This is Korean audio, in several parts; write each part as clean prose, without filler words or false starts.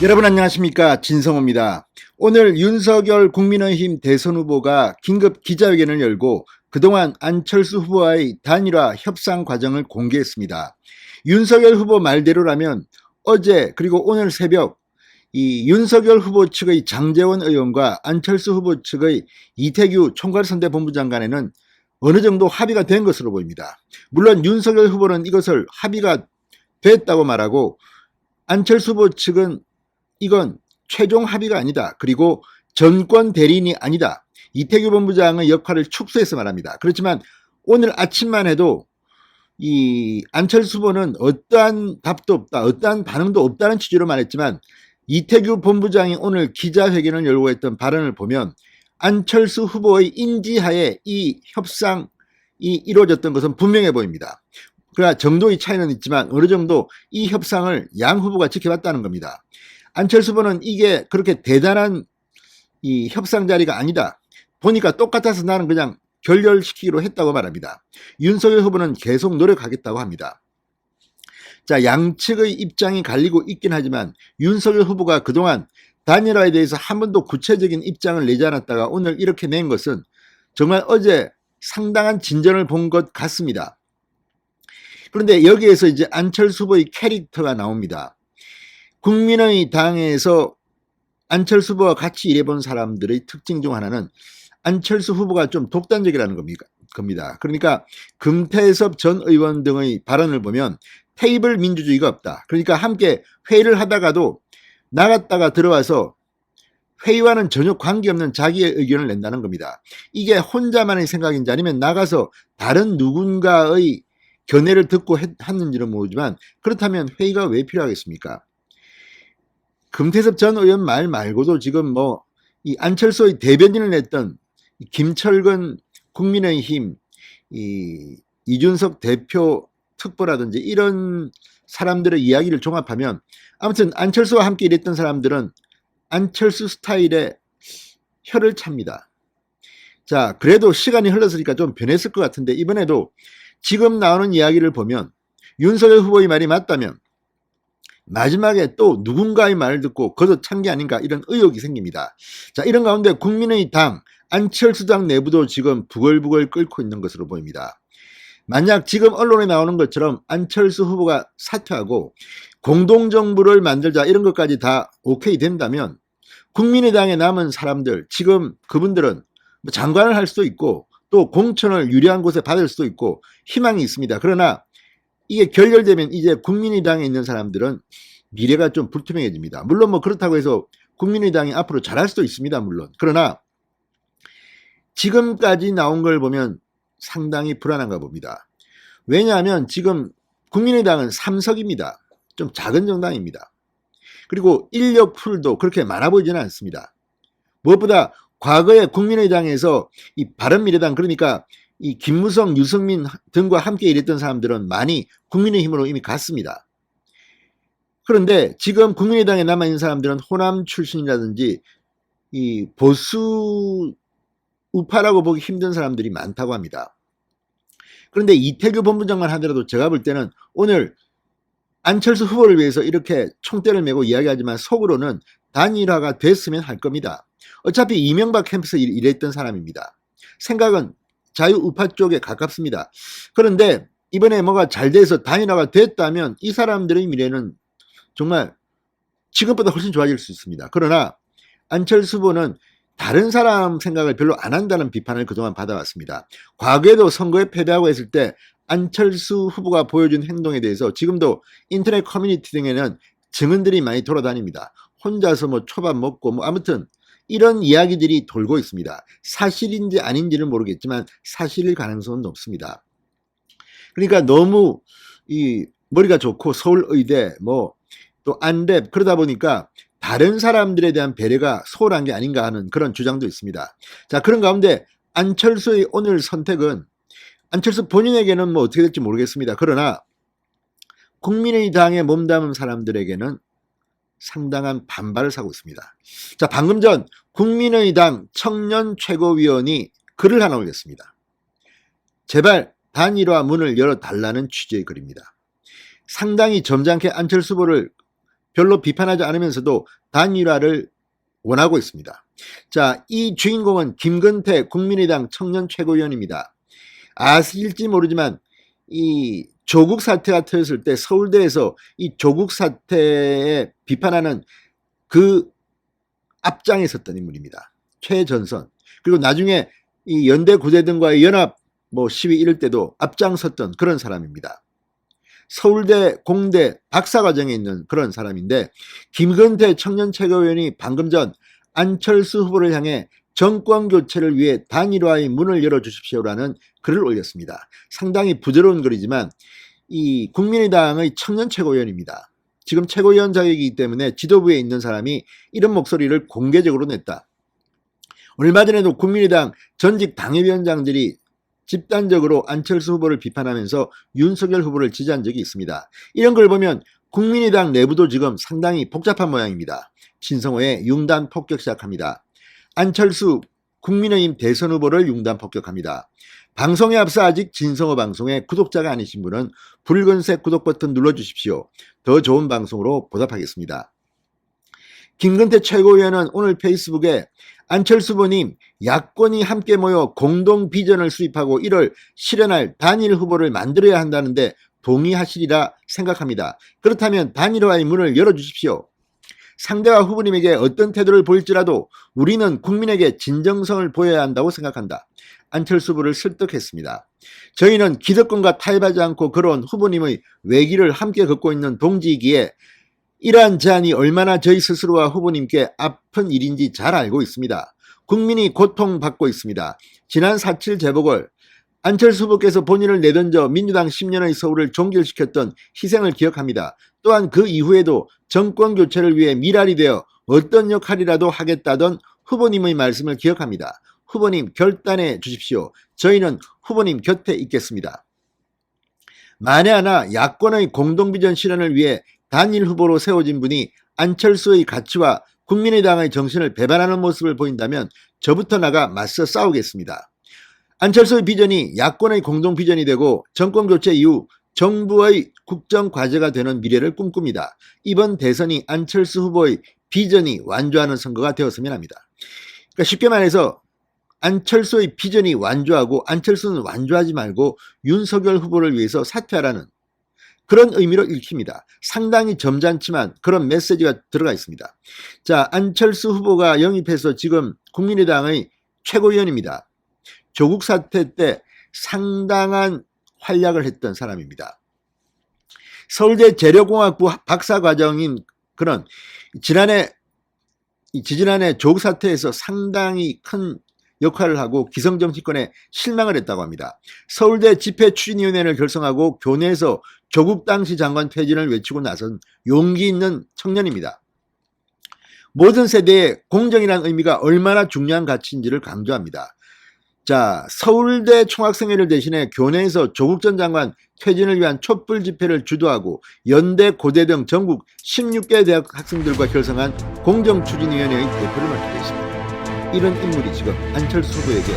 여러분 안녕하십니까, 진성호입니다. 오늘 윤석열 국민의힘 대선 후보가 긴급 기자회견을 열고 그동안 안철수 후보와의 단일화 협상 과정을 공개했습니다. 윤석열 후보 말대로라면 어제 그리고 오늘 새벽 이 윤석열 후보 측의 장제원 의원과 안철수 후보 측의 이태규 총괄선대본부장 간에는 어느 정도 합의가 된 것으로 보입니다. 물론 윤석열 후보는 이것을 합의가 됐다고 말하고, 안철수 후보 측은 이건 최종 합의가 아니다, 그리고 정권 대리인이 아니다, 이태규 본부장의 역할을 축소해서 말합니다. 그렇지만 오늘 아침만 해도 이 안철수 후보는 어떠한 답도 없다, 어떠한 반응도 없다는 취지로 말했지만, 이태규 본부장이 오늘 기자회견을 열고 했던 발언을 보면 안철수 후보의 인지하에 이 협상이 이루어졌던 것은 분명해 보입니다. 그러나 정도의 차이는 있지만 어느 정도 이 협상을 양 후보가 지켜봤다는 겁니다. 안철수 후보는 이게 그렇게 대단한 이 협상 자리가 아니다, 보니까 똑같아서 나는 그냥 결렬시키기로 했다고 말합니다. 윤석열 후보는 계속 노력하겠다고 합니다. 자, 양측의 입장이 갈리고 있긴 하지만 윤석열 후보가 그동안 단일화에 대해서 한 번도 구체적인 입장을 내지 않았다가 오늘 이렇게 낸 것은 정말 어제 상당한 진전을 본 것 같습니다. 그런데 여기에서 이제 안철수 후보의 캐릭터가 나옵니다. 국민의당에서 안철수 후보와 같이 일해본 사람들의 특징 중 하나는 안철수 후보가 좀 독단적이라는 겁니다. 그러니까 금태섭 전 의원 등의 발언을 보면 테이블 민주주의가 없다. 그러니까 함께 회의를 하다가도 나갔다가 들어와서 회의와는 전혀 관계없는 자기의 의견을 낸다는 겁니다. 이게 혼자만의 생각인지 아니면 나가서 다른 누군가의 견해를 듣고 했는지는 모르지만, 그렇다면 회의가 왜 필요하겠습니까? 금태섭 전 의원 말 말고도 지금 이 안철수의 대변인을 냈던 김철근 국민의힘 이준석 대표 특보라든지 이런 사람들의 이야기를 종합하면 아무튼 안철수와 함께 일했던 사람들은 안철수 스타일의 혀를 찹니다. 자, 그래도 시간이 흘렀으니까 좀 변했을 것 같은데, 이번에도 지금 나오는 이야기를 보면 윤석열 후보의 말이 맞다면 마지막에 또 누군가의 말을 듣고 거듭 찬 게 아닌가, 이런 의혹이 생깁니다. 자, 이런 가운데 국민의당 안철수당 내부도 지금 부글부글 끓고 있는 것으로 보입니다. 만약 지금 언론에 나오는 것처럼 안철수 후보가 사퇴하고 공동정부를 만들자 이런 것까지 다 오케이 된다면 국민의당에 남은 사람들, 지금 그분들은 장관을 할 수도 있고 또 공천을 유리한 곳에 받을 수도 있고 희망이 있습니다. 그러나 이게 결렬되면 이제 국민의당에 있는 사람들은 미래가 좀 불투명해집니다. 물론 그렇다고 해서 국민의당이 앞으로 잘할 수도 있습니다, 물론. 그러나 지금까지 나온 걸 보면 상당히 불안한가 봅니다. 왜냐하면 지금 국민의당은 3석입니다. 좀 작은 정당입니다. 그리고 인력 풀도 그렇게 많아 보이지는 않습니다. 무엇보다 과거에 국민의당에서 이 바른미래당, 그러니까 이 김무성, 유승민 등과 함께 일했던 사람들은 많이 국민의힘으로 이미 갔습니다. 그런데 지금 국민의당에 남아있는 사람들은 호남 출신이라든지 이 보수 우파라고 보기 힘든 사람들이 많다고 합니다. 그런데 이태규 본부장만 하더라도 제가 볼 때는 오늘 안철수 후보를 위해서 이렇게 총대를 메고 이야기하지만 속으로는 단일화가 됐으면 할 겁니다. 어차피 이명박 캠프에서 일했던 사람입니다. 생각은 자유우파 쪽에 가깝습니다. 그런데 이번에 뭐가 잘 돼서 단일화가 됐다면 이 사람들의 미래는 정말 지금보다 훨씬 좋아질 수 있습니다. 그러나 안철수 후보는 다른 사람 생각을 별로 안 한다는 비판을 그동안 받아왔습니다. 과거에도 선거에 패배하고 했을 때 안철수 후보가 보여준 행동에 대해서 지금도 인터넷 커뮤니티 등에는 증언들이 많이 돌아다닙니다. 혼자서 초밥 먹고 아무튼 이런 이야기들이 돌고 있습니다. 사실인지 아닌지는 모르겠지만 사실일 가능성은 높습니다. 그러니까 너무 이 머리가 좋고 서울의대 또 안랩 그러다 보니까 다른 사람들에 대한 배려가 소홀한 게 아닌가 하는 그런 주장도 있습니다. 자, 그런 가운데 안철수의 오늘 선택은 안철수 본인에게는 어떻게 될지 모르겠습니다. 그러나 국민의당에 몸담은 사람들에게는 상당한 반발을 사고 있습니다. 자, 방금 전 국민의당 청년 최고위원이 글을 하나 올렸습니다. 제발 단일화 문을 열어달라는 취지의 글입니다. 상당히 점잖게 안철수 후보를 별로 비판하지 않으면서도 단일화를 원하고 있습니다. 자, 이 주인공은 김근태 국민의당 청년 최고위원입니다. 아실지 모르지만 이 조국 사태가 터졌을 때 서울대에서 이 조국 사태에 비판하는 그 앞장에 섰던 인물입니다. 최전선. 그리고 나중에 이 연대 구대 등과의 연합 시위 이럴 때도 앞장섰던 그런 사람입니다. 서울대 공대 박사과정에 있는 그런 사람인데 김근태 청년 최고위원이 방금 전 안철수 후보를 향해 정권 교체를 위해 단일화의 문을 열어주십시오라는 글을 올렸습니다. 상당히 부드러운 글이지만 이 국민의당의 청년 최고위원입니다. 지금 최고위원 자격이기 때문에 지도부에 있는 사람이 이런 목소리를 공개적으로 냈다. 얼마 전에도 국민의당 전직 당협위원장들이 집단적으로 안철수 후보를 비판하면서 윤석열 후보를 지지한 적이 있습니다. 이런 걸 보면 국민의당 내부도 지금 상당히 복잡한 모양입니다. 진성호의 융단 폭격 시작합니다. 안철수 국민의힘 대선 후보를 융단 폭격합니다. 방송에 앞서 아직 진성호 방송에 구독자가 아니신 분은 붉은색 구독 버튼 눌러주십시오. 더 좋은 방송으로 보답하겠습니다. 김근태 최고위원은 오늘 페이스북에 안철수 후보님 야권이 함께 모여 공동 비전을 수립하고 이를 실현할 단일 후보를 만들어야 한다는데 동의하시리라 생각합니다. 그렇다면 단일화의 문을 열어주십시오. 상대와 후보님에게 어떤 태도를 보일지라도 우리는 국민에게 진정성을 보여야 한다고 생각한다. 안철수 후보를 설득했습니다. 저희는 기득권과 타협하지 않고 걸어온 후보님의 외길을 함께 걷고 있는 동지이기에 이러한 제안이 얼마나 저희 스스로와 후보님께 아픈 일인지 잘 알고 있습니다. 국민이 고통받고 있습니다. 지난 4.7 재보궐 안철수 후보께서 본인을 내던져 민주당 10년의 서울을 종결시켰던 희생을 기억합니다. 또한 그 이후에도 정권 교체를 위해 미랄이 되어 어떤 역할이라도 하겠다던 후보님의 말씀을 기억합니다. 후보님 결단해 주십시오. 저희는 후보님 곁에 있겠습니다. 만에 하나 야권의 공동비전 실현을 위해 단일 후보로 세워진 분이 안철수의 가치와 국민의당의 정신을 배반하는 모습을 보인다면 저부터 나가 맞서 싸우겠습니다. 안철수의 비전이 야권의 공동비전이 되고 정권교체 이후 정부의 국정과제가 되는 미래를 꿈꿉니다. 이번 대선이 안철수 후보의 비전이 완주하는 선거가 되었으면 합니다. 그러니까 쉽게 말해서 안철수의 비전이 완주하고 안철수는 완주하지 말고 윤석열 후보를 위해서 사퇴하라는 그런 의미로 읽힙니다. 상당히 점잖지만 그런 메시지가 들어가 있습니다. 자, 안철수 후보가 영입해서 지금 국민의당의 최고위원입니다. 조국 사태 때 상당한 활약을 했던 사람입니다. 서울대 재료공학부 박사과정인 그런 지지난해 조국 사태에서 상당히 큰 역할을 하고 기성정치권에 실망을 했다고 합니다. 서울대 집회추진위원회를 결성하고 교내에서 조국 당시 장관 퇴진을 외치고 나선 용기 있는 청년입니다. 모든 세대의 공정이라는 의미가 얼마나 중요한 가치인지를 강조합니다. 자, 서울대 총학생회를 대신해 교내에서 조국 전 장관 퇴진을 위한 촛불 집회를 주도하고 연대, 고대 등 전국 16개 대학 학생들과 결성한 공정추진위원회의 대표를 맡게 됐습니다. 이런 인물이 지금 안철수 후보에게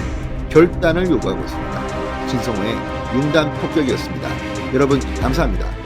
결단을 요구하고 있습니다. 진성호의 융단 폭격이었습니다. 여러분 감사합니다.